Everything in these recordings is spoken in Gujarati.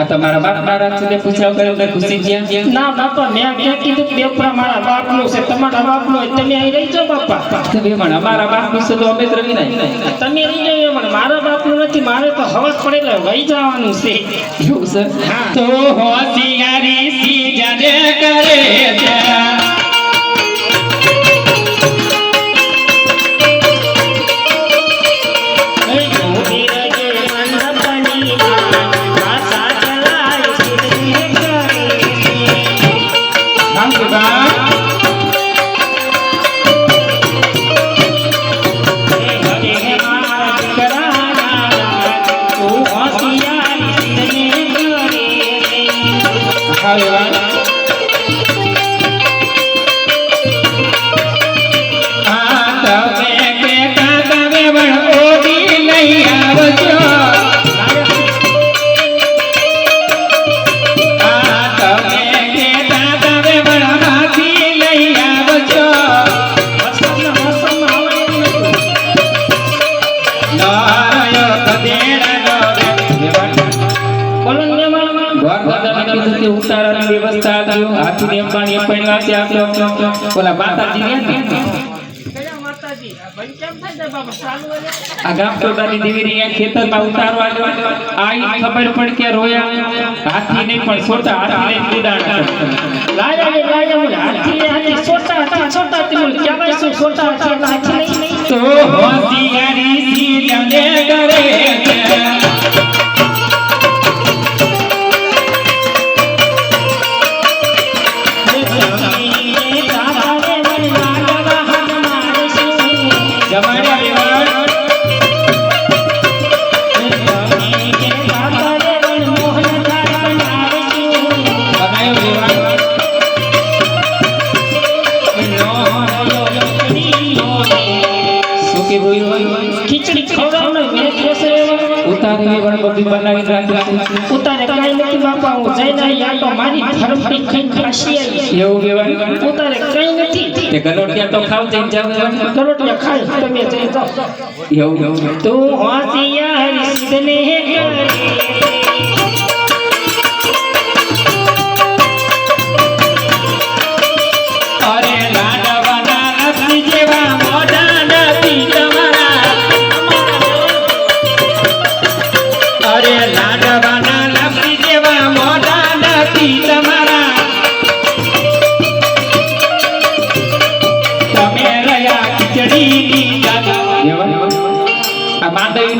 આ તમારા બાપ મારા સુધી પૂછ્યા કર્યો કે ખુશી જ્યાં ના બાપા મેં ક્યાં કીધું કે દેવપરા મારા બાપનું છે તમારા બાપનું હોય તમે અહીં રહી જાઓ બાપા પણ અમારા બાપનું છે તો અમે જ રવી નહીં તમે રહી જાઓ પણ મારા બાપનું નથી મારે તો હવસ પડેલા વહી જવાનું છે એવું છે તો હોશિયારી સી જાને કરે છે ઉતારાની વ્યવસ્થા હતી હાથી અંબાણી પૈણા છે આપણે ઓલા માતાજી ને કયા માતાજી બંચમ થઈ જાય બાબા ચાલુ આ ગામ ટોડાની દેવી ને ખેતરમાં ઉતારવા આઈ ખબર પડ કે રોયા હાથી નહીં પણ છોટા હાથી ને ઉડાડ લાયા હાથી છોટા તિમુલ કેવાય શું છોટા હાથી નહીં તો હોશિયારી સી જાને કરે ખીચડી ખવડાવને મેં કેસે ઉતારે વણબધી બનાવી રાખી ઉતારે કાઈ નથી બાપા હું જઈને યા તો મારી ધર્મથી ખાઈ ખાસી આવી એવું કહેવાય ઉતારે કાઈ નથી તે ગલોટિયા તો ખાવ જઈને જાવ ગલોટિયા ખાઈ તમે જઈ જાવ એવું તું હોશિયારી સિદ્ધને કરે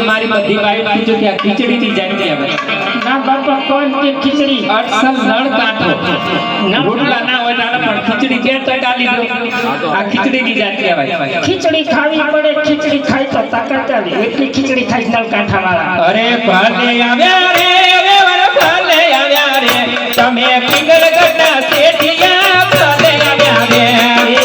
મારી બધી બાઈ જો કે ખીચડી ની જાણી આવે ના બાપા કોણ કે ખીચડી અસલ નળ કાઢો રોટલા ના હોય તારે પણ ખીચડી કે તો કાલી દો આ ખીચડી ની જાણી આવે ખીચડી ખાવી પડે ખીચડી ખાઈ તો તાકાત આવે એટલી ખીચડી ખાઈ નળ કાંઠા વાળા અરે ભલે આવ્યા રે ભલે આવ્યા રે તમે પિંગળ ગઢના શેઠિયા ભલે આવ્યા રે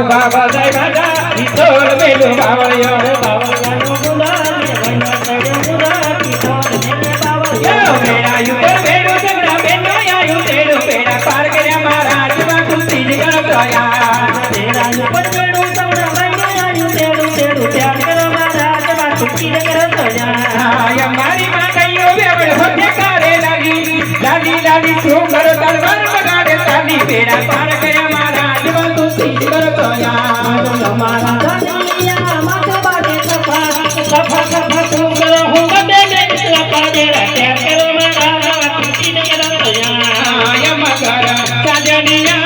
बाबा जय राजा किशोर मेलो बावळियो बावळियानो गुलाल वैना गुलाल किशोर मेलो बावळियो मेरा युपर मेलो जगड़ा मेलो आयु तेरो पेड़ा पार कर्या महाराज मा खुशी जगड़ गया तेरा युपर मेलो जगड़ा वैना आयु तेरो प्यार करो महाराज मा खुशी जगड़ गया आय मारी मा कहियो बेवड़ होते करे लगी लाली लाली सुंदर तलवार लगाड़े ताली पेड़ा पार कर्या महाराज मा खुशी जगड़ गया हमारा दुनिया मत बाटे सफा सफा सुंदर हो गए ने पादे रहते करो मारा खुशी ने गया या मगर सजनिया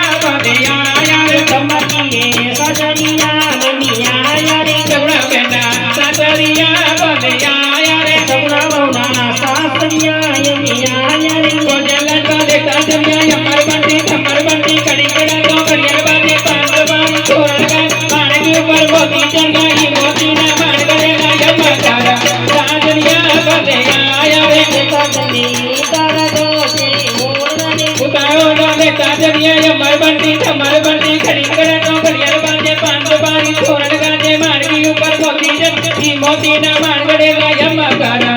તાજનિયા અમર બંટી થમર બંટી કડી કડા તો ઘડિયાળ બાજે પાંચ બારી તોરણ ગાય માણકી ઉપર મોતી ચંગાઈ મોતીના માણ કરેલા યમા તારા તાજનિયા બને આયા રે તાજની તારા જોશે મોરને ઉતારો ડાલે તાજનિયા અમર બંટી થમર બંટી કડી કડા તો ઘડિયાળ બાજે પાંચ બારી તોરણ ગાજે માણકી ઉપર મોતી ચંગાઈ મોતીના માણ કરેલા યમા તારા